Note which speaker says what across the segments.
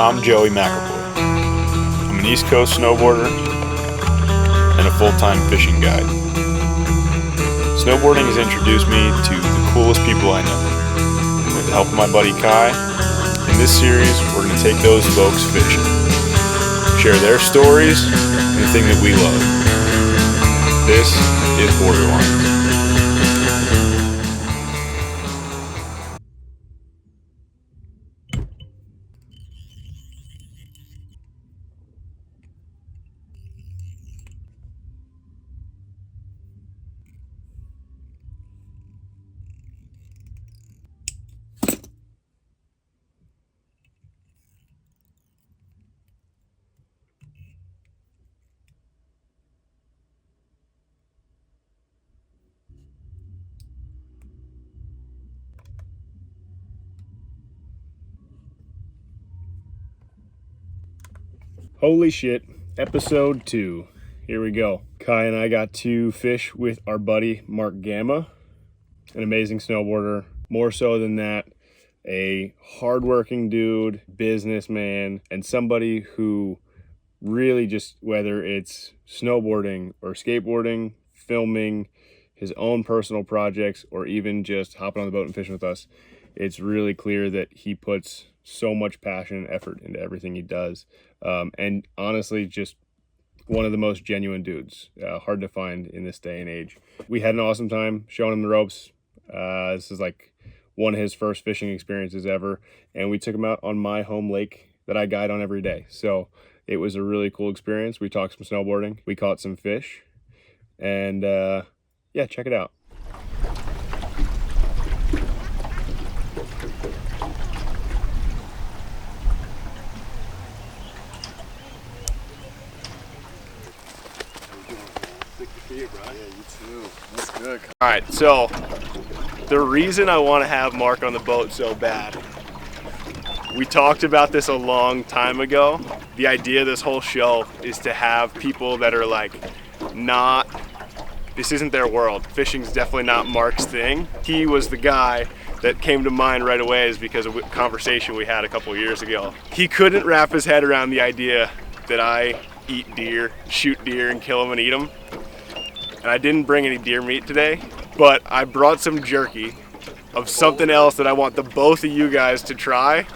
Speaker 1: I'm Joey McEvoy. I'm an East Coast snowboarder and a full-time fishing guide. Snowboarding has introduced me to the coolest people I know. With the help of my buddy Kai, in this series we're going to take those folks fishing, share their stories, and the thing that we love. This is Boarderlines. Holy shit, episode 2. Here we go. Kai and I got to fish with our buddy Mark Gama, an amazing snowboarder. More so than that, a hardworking dude, businessman, and somebody who really just, whether it's snowboarding or skateboarding, filming, his own personal projects, or even just hopping on the boat and fishing with us, it's really clear that he puts so much passion and effort into everything he does. And honestly, just one of the most genuine dudes, hard to find in this day and age. We had an awesome time showing him the ropes. This is like one of his first fishing experiences ever. And we took him out on my home lake that I guide on every day. So it was a really cool experience. We talked some snowboarding. We caught some fish. And yeah, check it out. All right, so the reason I want to have Mark on the boat so bad, we talked about this a long time ago. The idea of this whole show is to have people that are like, this isn't their world. Fishing's definitely not Mark's thing. He was the guy that came to mind right away is because of a conversation we had a couple years ago. He couldn't wrap his head around the idea that I eat deer, shoot deer, and kill them and eat them. And I didn't bring any deer meat today, but I brought some jerky of something else that I want the both of you guys to try,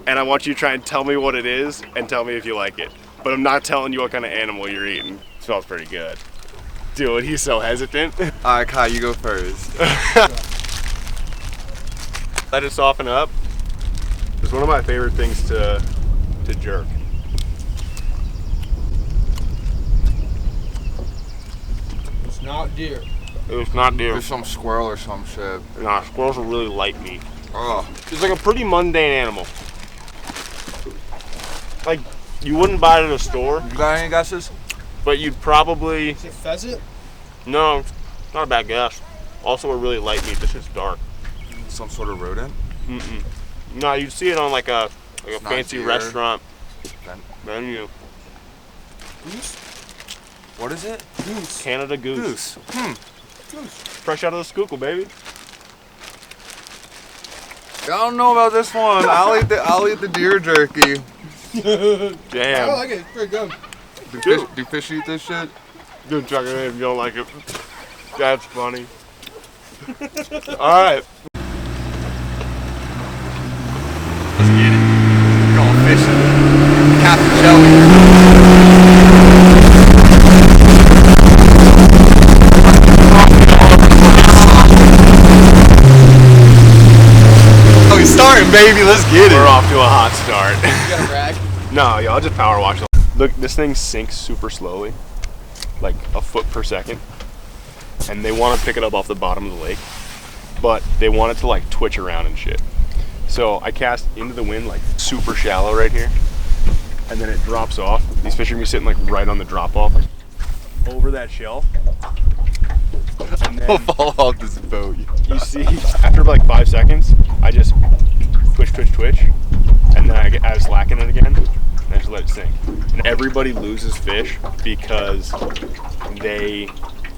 Speaker 1: and I want you to try and tell me what it is and tell me if you like it. But I'm not telling you what kind of animal you're eating. It smells pretty good. Dude, he's so hesitant.
Speaker 2: All right, Kai, you go first.
Speaker 1: Let it soften up. It's one of my favorite things to jerk.
Speaker 3: Not deer.
Speaker 1: It's not deer.
Speaker 2: There's some squirrel or some shit.
Speaker 1: Nah, squirrels are really light meat.
Speaker 2: Oh.
Speaker 1: It's like a pretty mundane animal. Like, you wouldn't buy it at a store.
Speaker 2: You got any guesses?
Speaker 1: But you'd probably...
Speaker 3: Is it pheasant?
Speaker 1: No, not a bad guess. Also a really light meat. This is dark.
Speaker 2: Some sort of rodent?
Speaker 1: Mm-mm. No, you'd see it on like a fancy restaurant menu.
Speaker 3: Goose?
Speaker 2: What is it?
Speaker 3: Goose.
Speaker 1: Canada goose.
Speaker 3: Goose.
Speaker 1: Fresh out of the schuylkill, baby.
Speaker 2: I don't know about this one. I'll eat the deer jerky.
Speaker 1: Damn.
Speaker 3: I like it. It's pretty good.
Speaker 2: Do fish eat this shit?
Speaker 1: Good chuck it in if you don't like it. That's funny. Alright.
Speaker 2: Let's get it. We're going fishing. Captain Joey. Starting, baby, let's get it.
Speaker 1: We're off to a hot start.
Speaker 3: You got a rag?
Speaker 1: No, yo, I'll just power wash. Look, this thing sinks super slowly, like a foot per second, and they want to pick it up off the bottom of the lake, but they want it to like twitch around and shit. So I cast into the wind like super shallow right here, and then it drops off. These fish are gonna be sitting like right on the drop off, like, over that shelf. And then
Speaker 2: I'll fall off this boat.
Speaker 1: you see, after like 5 seconds, I just twitch, and then I add slack in it again, and I just let it sink. And everybody loses fish because they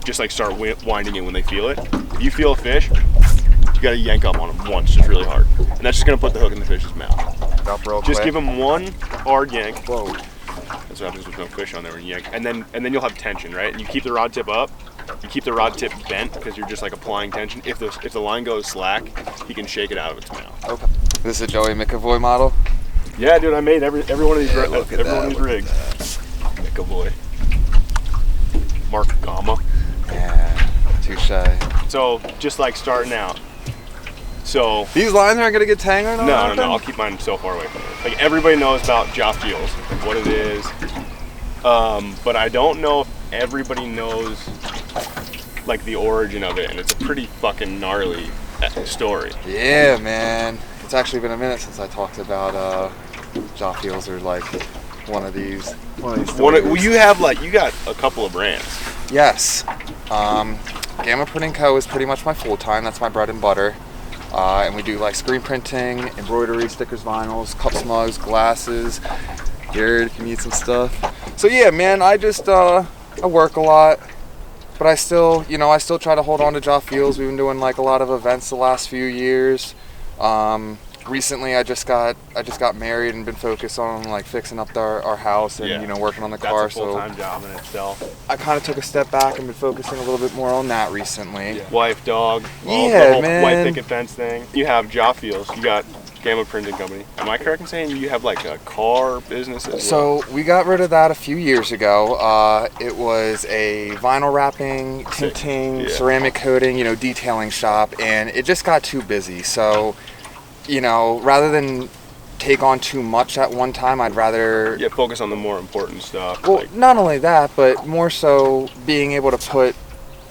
Speaker 1: just like start winding it when they feel it. If you feel a fish, you gotta yank up on them once, just really hard. And that's just gonna put the hook in the fish's mouth.
Speaker 2: up real
Speaker 1: Just
Speaker 2: quick.
Speaker 1: give them one hard yank.
Speaker 2: Whoa.
Speaker 1: That's what happens with no fish on there when you yank. And then you'll have tension, right? And you keep the rod tip up. You keep the rod tip bent because you're just like applying tension. If the line goes slack, he can shake it out of its mouth.
Speaker 2: Okay. This is a Joey McEvoy model.
Speaker 1: Yeah, dude, I made every one of these
Speaker 2: Look at
Speaker 1: every one of these rigs. McEvoy. Mark Gama.
Speaker 2: Yeah, touche.
Speaker 1: So just like starting out. So
Speaker 2: These lines aren't gonna get tangled on
Speaker 1: no,
Speaker 2: anything?
Speaker 1: I'll keep mine so far away from it. Like everybody knows about Jahfeesh, like what it is. But I don't know if everybody knows like the origin of it, and it's a pretty fucking gnarly story.
Speaker 2: Yeah, man. It's actually been a minute since I talked about Jahfeesh or like one of these stories.
Speaker 1: Well, you got a couple of brands.
Speaker 2: Yes. Gama Printing Co. is pretty much my full-time. That's my bread and butter. And we do like screen printing, embroidery, stickers, vinyls, cups, mugs, glasses, gear if you need some stuff. So yeah, man, I just I work a lot, but I still try to hold on to Jahfeesh. We've been doing like a lot of events the last few years. Recently I just got married and been focused on like fixing up our house and working on the car.
Speaker 1: That's a full-time job in itself.
Speaker 2: I kind of took a step back and been focusing a little bit more on that recently.
Speaker 1: Yeah. Wife, dog, the whole
Speaker 2: man.
Speaker 1: white picket fence thing. You have Jahfeesh, you got Gama Printing Company. Am I correct in saying you have like a car business as well?
Speaker 2: So we got rid of that a few years ago. It was a vinyl wrapping, tinting, ceramic coating, detailing shop, and it just got too busy. So, rather than take on too much at one time, I'd rather
Speaker 1: focus on the more important stuff.
Speaker 2: Well, not only that, but more so being able to put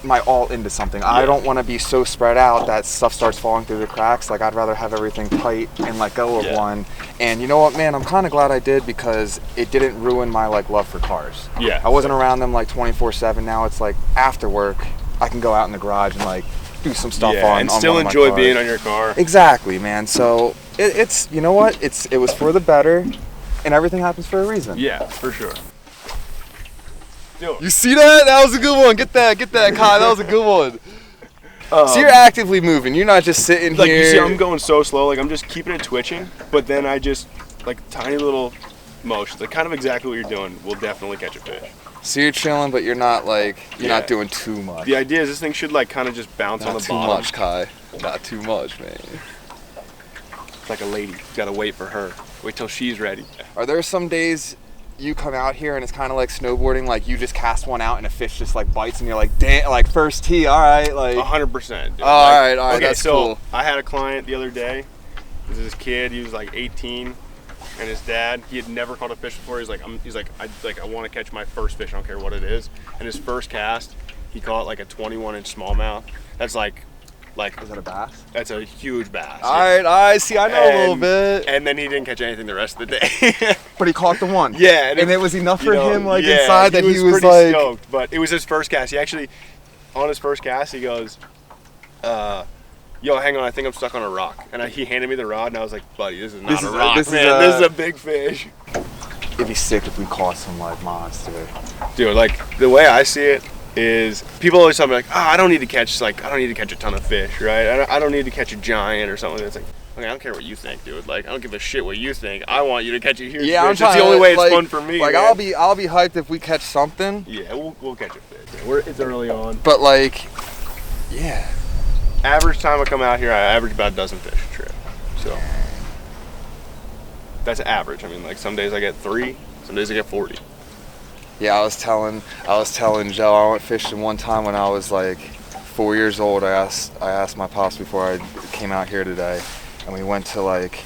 Speaker 2: my all into something. I don't want to be so spread out that stuff starts falling through the cracks. Like I'd rather have everything tight and let go of one. And you know what, man, I'm kind of glad I did because it didn't ruin my like love for cars.
Speaker 1: Yeah.
Speaker 2: I wasn't around them like 24/7. Now it's like after work, I can go out in the garage and like do some stuff
Speaker 1: and still
Speaker 2: one of my
Speaker 1: enjoy
Speaker 2: cars.
Speaker 1: being on your car.
Speaker 2: Exactly, man. So it's you know what? It was for the better, and everything happens for a reason.
Speaker 1: Yeah, for sure.
Speaker 2: You see that? That was a good one. Get that, Kai. That was a good one. So you're actively moving. You're not just sitting
Speaker 1: like
Speaker 2: here.
Speaker 1: You see, I'm going so slow. Like I'm just keeping it twitching, but then I just like tiny little motions, like kind of exactly what you're doing. Will definitely catch a fish.
Speaker 2: So you're chilling, but you're not like not doing too much.
Speaker 1: The idea is this thing should like kind of just bounce on the bottom.
Speaker 2: Not too much, Kai. Not too much, man.
Speaker 1: It's like a lady. You gotta wait for her. Wait till she's ready.
Speaker 2: Are there some days you come out here and it's kind of like snowboarding, like you just cast one out and a fish just like bites and you're like, damn, like first tee, all right, like
Speaker 1: 100%.
Speaker 2: all right,
Speaker 1: okay,
Speaker 2: that's
Speaker 1: so
Speaker 2: cool.
Speaker 1: I had a client the other day. This is this kid. He was like 18, and his dad. He had never caught a fish before. He's like, I want to catch my first fish. I don't care what it is. And his first cast, he caught like a 21-inch smallmouth. That's like.
Speaker 2: Is that a bass?
Speaker 1: That's a huge bass.
Speaker 2: All right, see, I know a little bit.
Speaker 1: And then he didn't catch anything the rest of the day.
Speaker 2: But he caught the one.
Speaker 1: Yeah,
Speaker 2: and it was enough for him, like
Speaker 1: yeah,
Speaker 2: inside that he was
Speaker 1: pretty
Speaker 2: like
Speaker 1: stoked. But it was his first cast. He actually, on his first cast, he goes, "Yo, hang on, I think I'm stuck on a rock." And he handed me the rod, and I was like, "Buddy, this is not a rock, man. This is a big fish."
Speaker 2: It'd be sick if we caught some like monster.
Speaker 1: Dude, like the way I see it is, people always tell me like, I don't need to catch a ton of fish, right? I don't need to catch a giant or something. It's like, okay, I don't care what you think, dude. Like, I don't give a shit what you think. I want you to catch a huge fish.
Speaker 2: I'm
Speaker 1: That's the only way it's fun for me.
Speaker 2: Like,
Speaker 1: man.
Speaker 2: I'll be hyped if we catch something.
Speaker 1: Yeah, we'll catch a fish. It's early on.
Speaker 2: But like, yeah.
Speaker 1: Average time I come out here, I average about a dozen fish a trip. So that's average. I mean, like some days I get 3, some days I get 40.
Speaker 2: Yeah, I was telling Joe, I went fishing one time when I was like 4 years old. I asked my pops before I came out here today, and we went to like,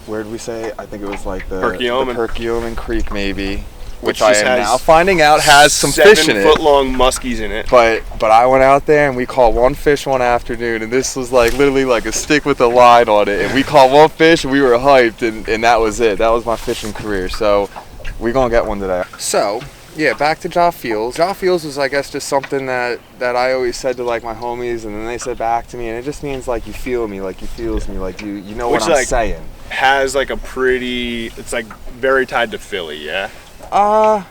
Speaker 2: where did we say? I think it was like the Perkiomen Creek maybe, which I am now finding out has some fish in it.
Speaker 1: 7-foot-long muskies in it.
Speaker 2: But I went out there and we caught one fish one afternoon, and this was like literally like a stick with a line on it, and we caught one fish and we were hyped, and that was it. That was my fishing career. So we're gonna get one today. So yeah, back to Jahfeesh. Jahfeesh was, I guess, just something that I always said to like my homies, and then they said back to me, and it just means like you feel me, like you feels me, like you know what I'm saying.
Speaker 1: Has like a pretty, it's like very tied to Philly, yeah.
Speaker 2: I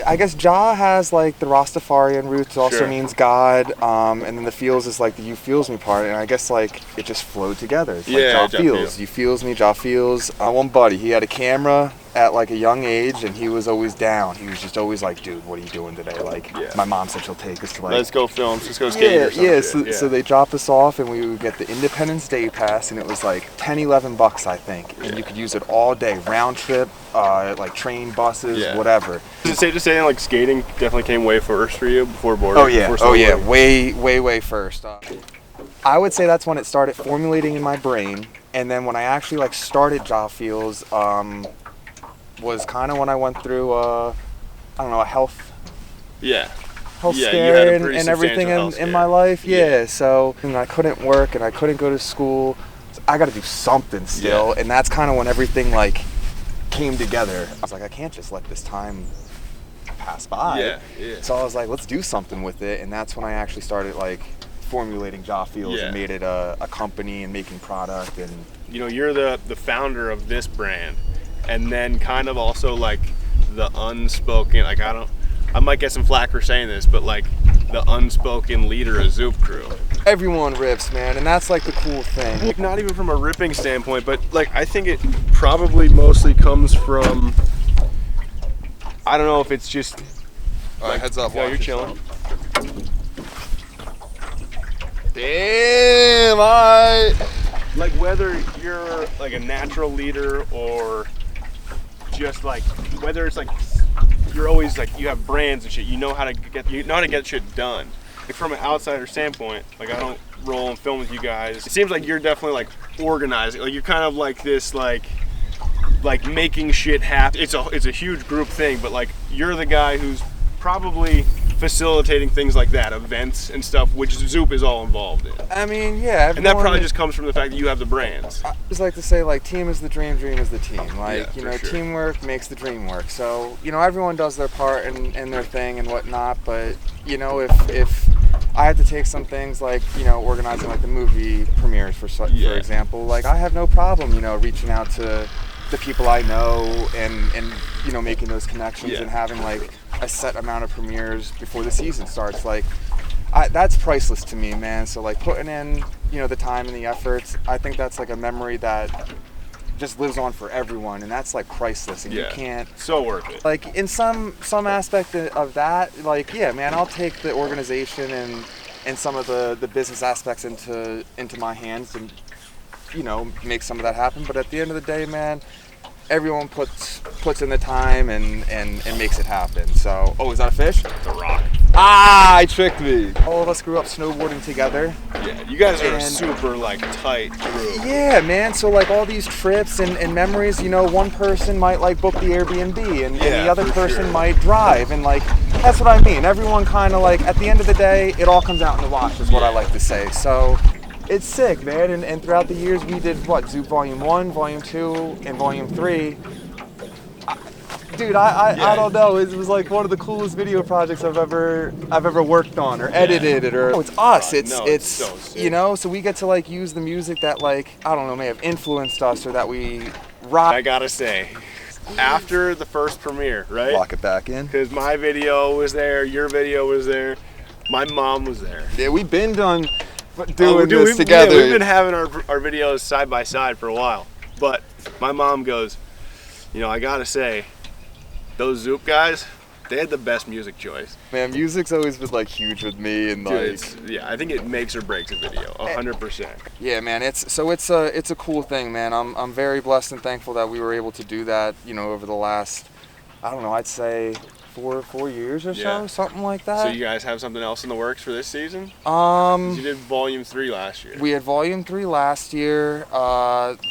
Speaker 2: I guess Jah has like the Rastafarian roots, also
Speaker 1: Sure.
Speaker 2: means God, and then the feels is like the you feels me part, and I guess like it just flowed together. It's like
Speaker 1: Yeah,
Speaker 2: Jah
Speaker 1: Jah
Speaker 2: feels,
Speaker 1: feels.
Speaker 2: you feels me, Jah feels. One buddy, he had a camera at like a young age, and he was always down. He was just always like, dude, what are you doing today? Like,
Speaker 1: Yeah.
Speaker 2: my mom said she'll take us to like.
Speaker 1: Let's go film. Let's go skate or something.
Speaker 2: So they drop us off, and we would get the Independence Day pass, and it was like $10-11, I think, and you could use it all day, round trip, like train, buses,
Speaker 1: Yeah.
Speaker 2: whatever.
Speaker 1: Is it safe to say like skating definitely came way first for you before boarding?
Speaker 2: Oh yeah,
Speaker 1: before
Speaker 2: oh yeah,
Speaker 1: snowboarding?
Speaker 2: way first. I would say that's when it started formulating in my brain, and then when I actually like started Jah Feels, was kind of when I went through I don't know, a health
Speaker 1: Yeah. Yeah, you had
Speaker 2: scare
Speaker 1: a pretty
Speaker 2: and everything
Speaker 1: substantial health
Speaker 2: in
Speaker 1: scare.
Speaker 2: my life.
Speaker 1: Yeah.
Speaker 2: Yeah, so and I couldn't work and I couldn't go to school. So I got to do something still,
Speaker 1: Yeah.
Speaker 2: and that's kind of when everything like came together. I was like, I can't just let this time pass by.
Speaker 1: Yeah.
Speaker 2: So I was like, let's do something with it, and that's when I actually started like formulating Jah Feels
Speaker 1: Yeah.
Speaker 2: and made it a company and making product. And
Speaker 1: You know, you're the founder of this brand, and then kind of also like the unspoken, like I might get some flack for saying this, but like the unspoken leader of Zoop Crew.
Speaker 2: everyone rips, man, and that's like the cool thing.
Speaker 1: Not even from a ripping standpoint, but like I think it probably mostly comes from, I don't know if it's just,
Speaker 2: All right, heads up.
Speaker 1: no,
Speaker 2: watch
Speaker 1: you're chilling.
Speaker 2: Damn, I.
Speaker 1: Like whether you're like a natural leader or just like, whether it's like, you're always like, you have brands and shit, you know how to get shit done. Like from an outsider standpoint, like I don't roll and film with you guys. It seems like you're definitely like organizing, like you're kind of like this like making shit happen. It's a huge group thing, but like you're the guy who's probably facilitating things like that, events and stuff, which Zoop is all involved in.
Speaker 2: I mean, yeah.
Speaker 1: And that probably just comes from the fact that you have the brands.
Speaker 2: I just like to say, like, team is the dream is the team. Like,
Speaker 1: Yeah,
Speaker 2: you
Speaker 1: for
Speaker 2: know,
Speaker 1: sure.
Speaker 2: teamwork makes the dream work. So, you know, everyone does their part and their thing and whatnot. But, you know, if I had to take some things like, you know, organizing like the movie premieres for
Speaker 1: Yeah.
Speaker 2: example, like I have no problem, you know, reaching out to the people I know and you know, making those connections
Speaker 1: Yeah.
Speaker 2: and having like a set amount of premieres before the season starts. Like, that's priceless to me, man. So like putting in, you know, the time and the efforts, I think that's like a memory that just lives on for everyone, and that's like priceless. And you can't,
Speaker 1: So worth it.
Speaker 2: like, in some aspect of that, like, yeah, man, I'll take the organization and some of the business aspects into my hands and, you know, make some of that happen. But at the end of the day, man, everyone puts in the time and makes it happen. So, oh, is that a fish?
Speaker 1: It's a rock.
Speaker 2: Ah, I tricked me. All of us grew up snowboarding together.
Speaker 1: Yeah, you guys are a
Speaker 2: And-
Speaker 1: super like tight group.
Speaker 2: Yeah, man. So like all these trips and memories, you know, one person might like book the Airbnb and
Speaker 1: Yeah,
Speaker 2: the other
Speaker 1: for
Speaker 2: person
Speaker 1: sure.
Speaker 2: might drive, and like that's what I mean. Everyone kind of like at the end of the day, it all comes out in the wash, is what I like to say. So it's sick, man. And throughout the years, we did what, Zoop Volume 1, Volume 2, and Volume 3. Dude, I don't know. It was like one of the coolest video projects I've ever worked on or edited it, or it's us. It's
Speaker 1: so sick.
Speaker 2: you know. So we get to like use the music that, like, I don't know, may have influenced us or that we rock.
Speaker 1: I gotta say, after the first premiere, right?
Speaker 2: Lock it back in.
Speaker 1: Because my video was there, your video was there, my mom was there.
Speaker 2: Yeah, we've been doing this
Speaker 1: we've,
Speaker 2: together.
Speaker 1: Yeah, we've been having our videos side by side for a while. But my mom goes, you know, I gotta say, those Zoop guys, they had the best music choice.
Speaker 2: Man, music's always been like huge with me, and
Speaker 1: Dude,
Speaker 2: like,
Speaker 1: yeah, I think it makes or breaks a video, 100%.
Speaker 2: yeah, man, it's a cool thing, man. I'm very blessed and thankful that we were able to do that, you know, over the last, I don't know, I'd say 4 years or
Speaker 1: Yeah.
Speaker 2: so, something like that.
Speaker 1: So you guys have something else in the works for this season? 'Cause you did Volume 3 last year.
Speaker 2: We had Volume 3 last year.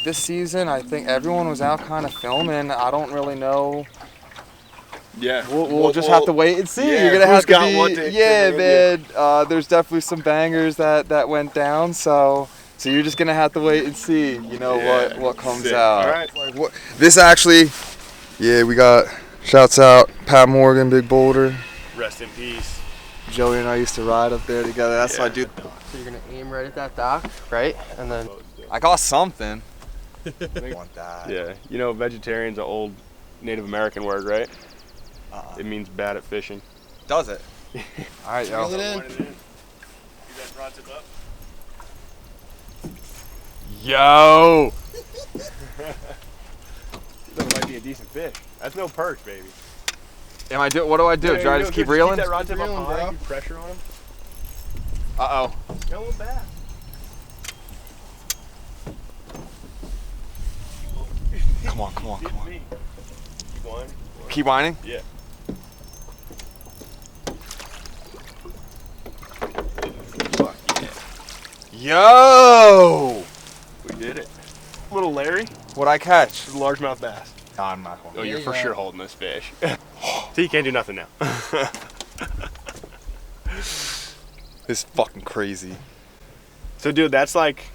Speaker 2: This season, I think everyone was out kind of filming. I don't really know.
Speaker 1: Yeah.
Speaker 2: We'll just have to wait and see.
Speaker 1: yeah,
Speaker 2: You're gonna
Speaker 1: who's
Speaker 2: have to
Speaker 1: got
Speaker 2: be,
Speaker 1: what to
Speaker 2: yeah,
Speaker 1: do.
Speaker 2: man. There's definitely some bangers that went down. So you're just gonna have to wait and see. You know,
Speaker 1: Yeah,
Speaker 2: what comes
Speaker 1: sick.
Speaker 2: out.
Speaker 1: All right.
Speaker 2: Like, this actually, yeah, we got shouts out Pat Morgan, Big Boulder.
Speaker 1: Rest in peace.
Speaker 2: Joey and I used to ride up there together. That's what I do.
Speaker 3: So you're gonna aim right at that dock, right? And then
Speaker 2: I got something. I want that.
Speaker 1: Yeah, you know, vegetarian's an old Native American word, right? It means bad at fishing.
Speaker 2: Does it? All right, yo.
Speaker 3: Reel it in.
Speaker 1: Yo! That might be a decent fish. That's no perch, baby.
Speaker 2: What do I do? Do I just keep reeling?
Speaker 1: Keep that rod tip up
Speaker 3: reeling,
Speaker 1: high,
Speaker 3: bro.
Speaker 1: keep pressure on him.
Speaker 2: Uh-oh.
Speaker 1: Got a little bass.
Speaker 2: Come on, come on, come on.
Speaker 1: Keep whining.
Speaker 2: Keep whining?
Speaker 1: Yeah. Fuck yeah.
Speaker 2: Yo!
Speaker 1: We did it. Little Larry.
Speaker 2: What'd I catch?
Speaker 1: This is a largemouth bass.
Speaker 2: Nah, I'm not going.
Speaker 1: Oh, you're
Speaker 3: you
Speaker 1: for
Speaker 3: go.
Speaker 1: sure holding this fish. See, you can't do nothing now.
Speaker 2: This is fucking crazy.
Speaker 1: So, dude, that's like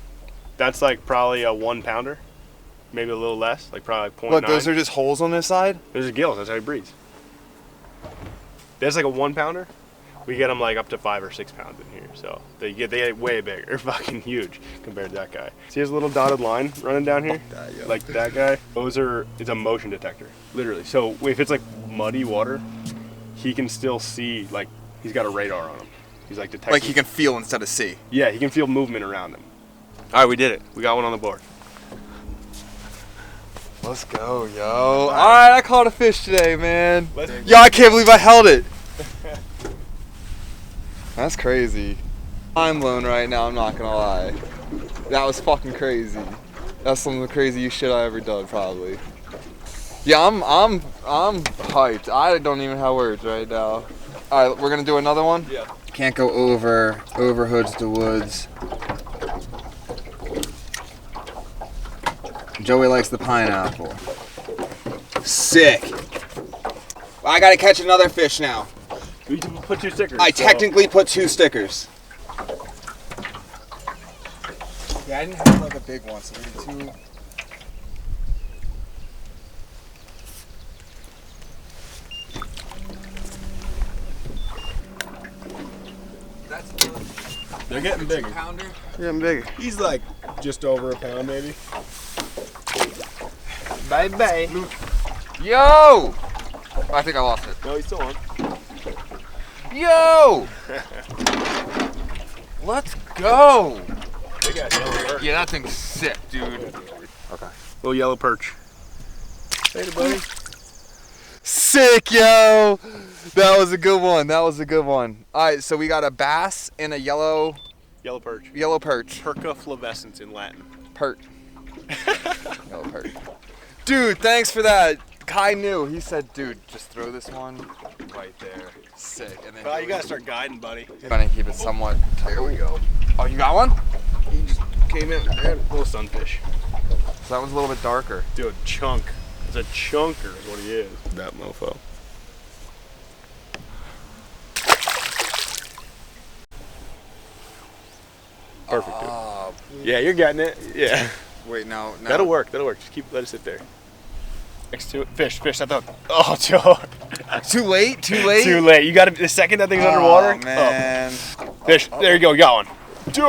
Speaker 1: probably a 1 pounder, maybe a little less, like probably like 0.9.
Speaker 2: Look, those are just holes on this side?
Speaker 1: Those are gills. That's how he breathes. There's like a 1 pounder. We get them like up to 5 or 6 pounds in here, so they get way bigger. They're fucking huge compared to that guy. See his little dotted line running down here, like that guy. It's a motion detector, literally. So if it's like muddy water, he can still see. Like he's got a radar on him. He's like detecting.
Speaker 2: Like he can feel instead of see.
Speaker 1: Yeah, he can feel movement around him. All right, we did it. We got one on the board.
Speaker 2: Let's go, yo. All right, I caught a fish today, man.
Speaker 1: Let's-
Speaker 2: Yo, I can't believe I held it. That's crazy. I'm blown right now, I'm not gonna lie. That was fucking crazy. That's some of the craziest shit I ever done, probably. Yeah, I'm hyped. I don't even have words right now. All right, we're gonna do another one?
Speaker 1: Yeah.
Speaker 2: Can't go over hoods to woods. Joey likes the pineapple. Sick. I gotta catch another fish now.
Speaker 1: We can put 2 stickers.
Speaker 2: I technically put 2 stickers. Yeah, I didn't have like a big one, so maybe 2.
Speaker 1: They're getting bigger.
Speaker 2: Pounder.
Speaker 3: Yeah, I'm bigger.
Speaker 1: He's like just over a pound, maybe.
Speaker 3: Bye bye.
Speaker 2: Yo! I think I lost it.
Speaker 1: No, he's still on.
Speaker 2: Yo! Let's go!
Speaker 1: They got yellow perch.
Speaker 2: Yeah, that thing's sick, dude.
Speaker 1: Okay. Little yellow perch. Hey, buddy.
Speaker 2: Sick, yo! That was a good one. That was a good one. All right, so we got a bass and a yellow
Speaker 1: perch.
Speaker 2: perch.
Speaker 1: Perca flavescens in Latin.
Speaker 2: Pert. Yellow perch. Dude, thanks for that. Kai knew. He said, dude, just throw this one right there. Sick. And then
Speaker 1: You gotta start guiding, buddy.
Speaker 2: trying to keep it somewhat tight.
Speaker 1: Here we go.
Speaker 2: Oh, you got one?
Speaker 1: He just came in. Little sunfish.
Speaker 2: So that one's a little bit darker.
Speaker 1: Dude, chunk. It's a chunker is what he is. That mofo. Perfect, dude. Yeah, you're getting it. Yeah.
Speaker 2: Wait, no.
Speaker 1: That'll work. Just let it sit there. Next to it. Fish. I thought. Oh, Joe.
Speaker 2: Too late?
Speaker 1: Too late. You got to. The second that thing's underwater.
Speaker 2: Oh, man.
Speaker 1: Fish. There you go. You got one. Dude.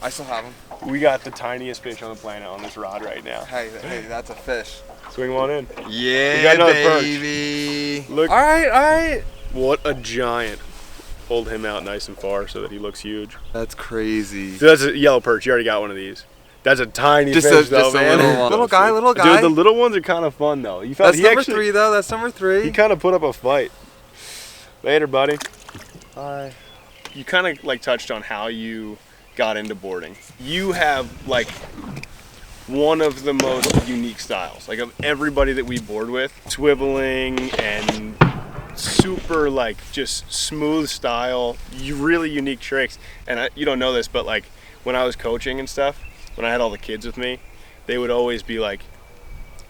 Speaker 2: I still have them.
Speaker 1: We got the tiniest fish on the planet on this rod right now.
Speaker 2: Hey, that's a fish.
Speaker 1: Swing one in.
Speaker 2: Yeah,
Speaker 1: We got another perch.
Speaker 2: baby.
Speaker 1: Look.
Speaker 2: All right.
Speaker 1: What a giant. Hold him out nice and far so that he looks huge.
Speaker 2: That's crazy.
Speaker 1: So that's a yellow perch. You already got one of these. That's a tiny fish, though,
Speaker 2: just
Speaker 1: man.
Speaker 2: a little one. Little guy.
Speaker 1: Dude, the little ones are kind of fun, though. You found
Speaker 2: That's number 3, though. That's number 3.
Speaker 1: He kind of put up a fight. Later, buddy.
Speaker 2: Bye.
Speaker 1: You kind of like touched on how you got into boarding. You have like one of the most unique styles. Like of everybody that we board with, swiveling and super like just smooth style, really unique tricks. And you don't know this, but like when I was coaching and stuff, when I had all the kids with me, they would always be like,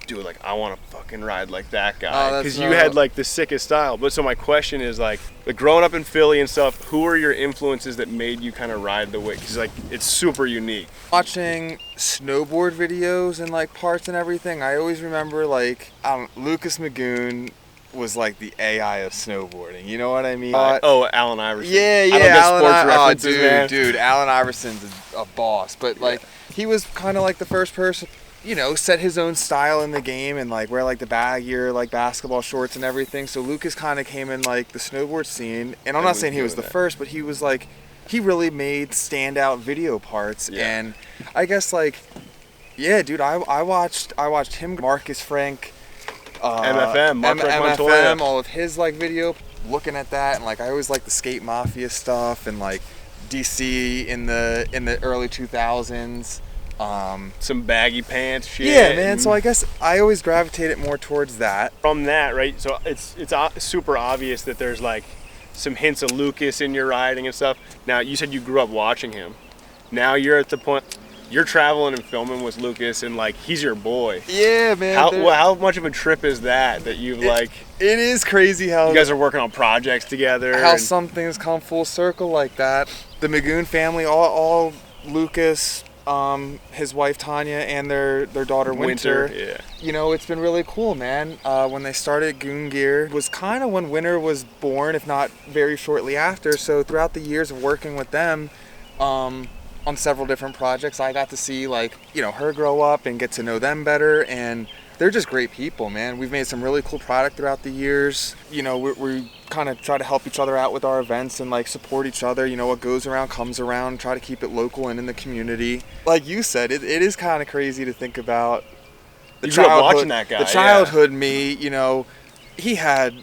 Speaker 1: dude, like I want to fucking ride like that guy, because you had like the sickest style. But so my question is like growing up in Philly and stuff, who are your influences that made you kind of ride the way? Because like it's super unique.
Speaker 2: Watching snowboard videos and like parts and everything, I always remember like Lucas Magoon was like the AI of snowboarding. You know what I mean?
Speaker 1: Allen Iverson.
Speaker 2: Yeah,
Speaker 1: I don't get
Speaker 2: Allen
Speaker 1: sports references, man.
Speaker 2: dude, Allen Iverson's a boss. But like he was kind of like the first person you know, set his own style in the game and like wear like the baggier like basketball shorts and everything. So Lucas kind of came in like the snowboard scene, and I'm not saying he was the first, but he was like, he really made standout video parts. And I guess like, yeah, dude, I watched him, Marcus Frank,
Speaker 1: MFM,
Speaker 2: all of his like video, looking at that, and like I always like the skate mafia stuff and like DC in the early 2000s.
Speaker 1: Some baggy pants shit.
Speaker 2: Yeah, man. So I guess I always gravitated more towards that.
Speaker 1: From that, right? So it's super obvious that there's like some hints of Lucas in your riding and stuff. Now, you said you grew up watching him. Now you're at the point you're traveling and filming with Lucas, and like he's your boy.
Speaker 2: Yeah, man.
Speaker 1: How much of a trip is that you like?
Speaker 2: It is crazy how
Speaker 1: you guys are working on projects together.
Speaker 2: How some things come full circle like that. The Magoon family, all Lucas, his wife Tanya, and their daughter Winter.
Speaker 1: Yeah.
Speaker 2: You know, it's been really cool, man. When they started Goon Gear was kind of when Winter was born, if not very shortly after. So throughout the years of working with them, on several different projects, I got to see like, you know, her grow up and get to know them better, and they're just great people, man. We've made some really cool product throughout the years. You know, we kind of try to help each other out with our events and like support each other. You know, what goes around comes around. Try to keep it local and in the community. Like you said, it is kind of crazy to think about the
Speaker 1: you grew up watching that guy.
Speaker 2: The childhood me, you know, he had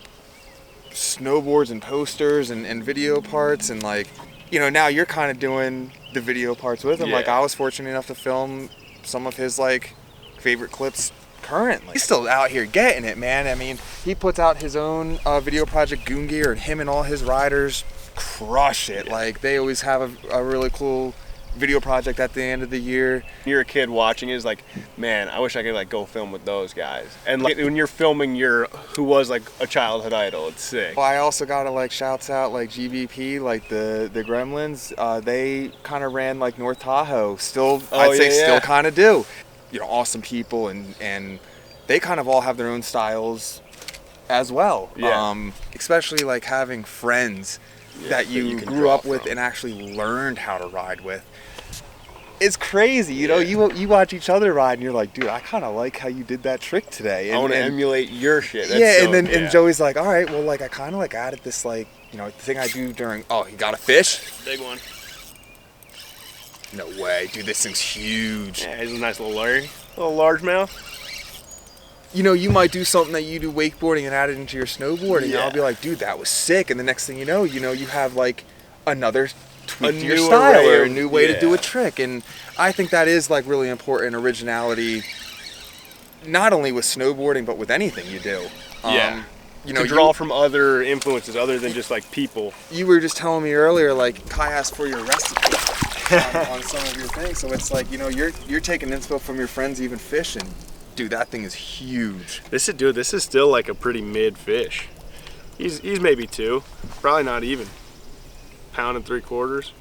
Speaker 2: snowboards and posters and video parts, and like, you know, now you're kind of doing the video parts with him. Like I was fortunate enough to film some of his like favorite clips currently. He's still out here getting it, man. I mean, he puts out his own video project, Goon Gear, and him and all his riders crush it. Like they always have a really cool video project at the end of the year.
Speaker 1: You're a kid watching is like, man, I wish I could like go film with those guys. And like when you're filming who was like a childhood idol, it's sick.
Speaker 2: Well, I also gotta like shouts out like GVP, like the Gremlins. They kind of ran like North Tahoe. Still, I'd say still kind of do. You know, awesome people, and they kind of all have their own styles as well.
Speaker 1: Yeah.
Speaker 2: Especially like having friends that you grew up with and actually learned how to ride with. It's crazy, you know. You watch each other ride, and you're like, dude, I kind of like how you did that trick today. And,
Speaker 1: I want to emulate your shit.
Speaker 2: That's and Joey's like, all right, well, like I kind of like added this like, you know, the thing I do during. Oh, you got a fish?
Speaker 1: Big one.
Speaker 2: No way, dude. This thing's huge.
Speaker 1: Yeah, he's a nice little largemouth.
Speaker 2: You know, you might do something that you do wakeboarding and add it into your snowboarding. And I'll be like, dude, that was sick. And the next thing you know, you have like another tweak to your style or a new way to do a trick. And I think that is like really important originality, not only with snowboarding but with anything you do. You know,
Speaker 1: to draw from other influences other than just like people.
Speaker 2: You were just telling me earlier, like Kai asked for your recipe on some of your things. So it's like, you know, you're taking inspo from your friends even fishing. Dude, that thing is huge.
Speaker 1: This is still like a pretty mid fish. He's maybe 2, probably not even. 1 3/4 pounds.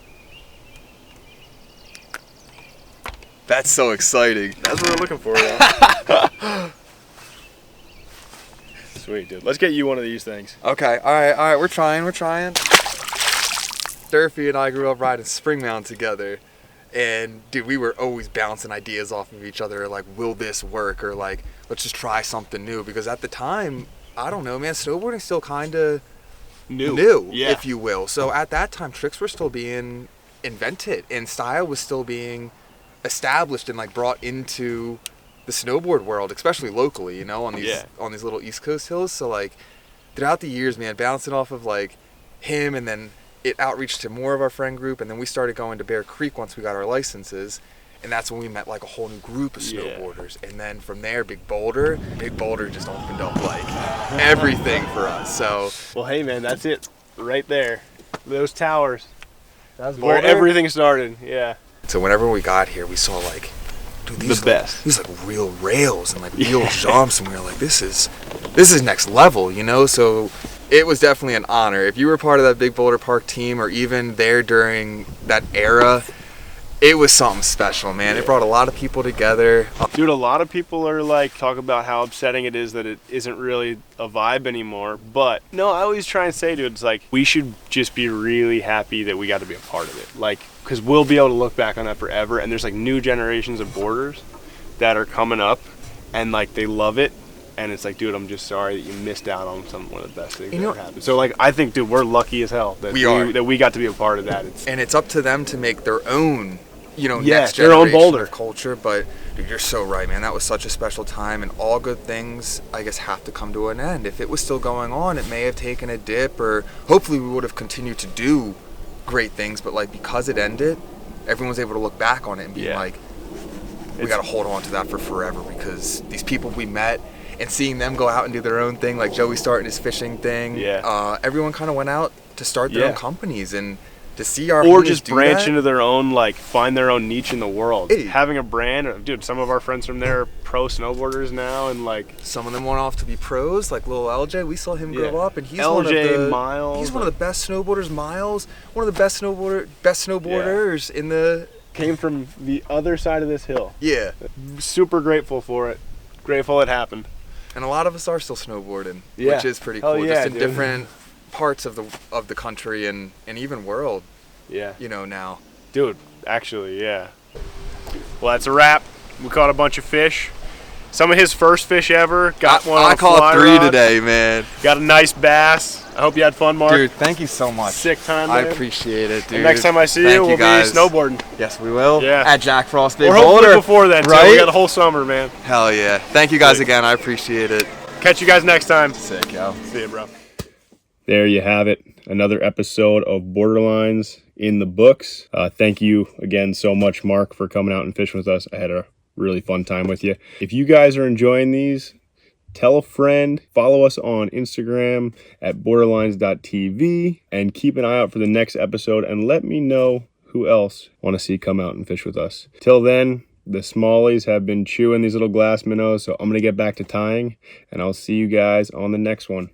Speaker 2: That's so exciting.
Speaker 1: That's what we're looking for, though. Sweet, dude. Let's get you one of these things.
Speaker 2: Okay, all right. We're trying. Durfee and I grew up riding Spring Mountain together. And dude, we were always bouncing ideas off of each other, like, will this work? Or like, let's just try something new. Because at the time, I don't know, man, snowboarding's still kind of new, if you will. So at that time, tricks were still being invented and style was still being established and like brought into the snowboard world, especially locally, you know, on these little East Coast hills. So like throughout the years, man, bouncing off of like him, and then it outreached to more of our friend group, and then we started going to Bear Creek once we got our licenses, and that's when we met like a whole new group of snowboarders. And then from there, Big Boulder just opened up like everything for us. So
Speaker 1: well, hey man, that's it right there. Those towers.
Speaker 2: That's
Speaker 1: where everything started. Yeah.
Speaker 2: So whenever we got here, we saw like, dude, these
Speaker 1: best.
Speaker 2: Like real rails and like real jumps, and we were like, this is next level, you know. So it was definitely an honor. If you were part of that Big Boulder Park team or even there during that era, it was something special, man. It brought a lot of people together.
Speaker 1: Dude, a lot of people are like, talk about how upsetting it is that it isn't really a vibe anymore. But no, I always try and say, dude, it's like, we should just be really happy that we got to be a part of it. Like, because we'll be able to look back on that forever. And there's like new generations of boarders that are coming up and like they love it. And it's like, dude, I'm just sorry that you missed out on one of the best things that ever happened. So like, I think, dude, we're lucky as hell that we got to be a part of that.
Speaker 2: And it's up to them to make their own, next
Speaker 1: their
Speaker 2: generation
Speaker 1: own boulder
Speaker 2: of culture. But dude, you're so right, man. That was such a special time, and all good things, I guess, have to come to an end. If it was still going on, it may have taken a dip, or hopefully we would have continued to do great things. But like, because it ended, everyone's able to look back on it and be like, we got to hold on to that for forever, because these people we met. And seeing them go out and do their own thing, like Joey starting his fishing thing. Everyone kind of went out to start their own companies, and to see our
Speaker 1: or just branch into their own, like find their own niche in the world. Having a brand, dude. Some of our friends from there are pro snowboarders now, and like
Speaker 2: some of them went off to be pros. Like little LJ, we saw him grow up, and he's
Speaker 1: Miles.
Speaker 2: He's one of the best snowboarders. Miles, one of the best snowboarders in the.
Speaker 1: Came from the other side of this hill.
Speaker 2: Yeah.
Speaker 1: Super grateful for it. Grateful it happened.
Speaker 2: And a lot of us are still snowboarding, which is pretty cool. Just in different parts of the country and even world.
Speaker 1: Yeah.
Speaker 2: Now.
Speaker 1: Dude, actually, yeah. Well, that's a wrap. We caught a bunch of fish. Some of his first fish ever. Got one on a fly
Speaker 2: caught 3
Speaker 1: rod.
Speaker 2: Today, man.
Speaker 1: Got a nice bass. I hope you had fun, Mark.
Speaker 2: Dude, thank you so much.
Speaker 1: Sick time,
Speaker 2: man.
Speaker 1: I
Speaker 2: appreciate it, dude.
Speaker 1: And next time I see you, we'll be snowboarding.
Speaker 2: Yes, we will.
Speaker 1: Yeah.
Speaker 2: At Jack Frost Big
Speaker 1: Or
Speaker 2: Boulder.
Speaker 1: hopefully before then,
Speaker 2: right?
Speaker 1: Too. We got a whole summer, man.
Speaker 2: Hell yeah. Thank you guys again. I appreciate it.
Speaker 1: Catch you guys next time.
Speaker 2: Sick, yo.
Speaker 1: See you, bro. There you have it. Another episode of Boarderlines in the books. Thank you again so much, Mark, for coming out and fishing with us. I had a really fun time with you. If you guys are enjoying these, tell a friend, follow us on Instagram at boarderlines.tv, and keep an eye out for the next episode, and let me know who else want to see come out and fish with us. Till then, the smallies have been chewing these little glass minnows, so I'm going to get back to tying, and I'll see you guys on the next one.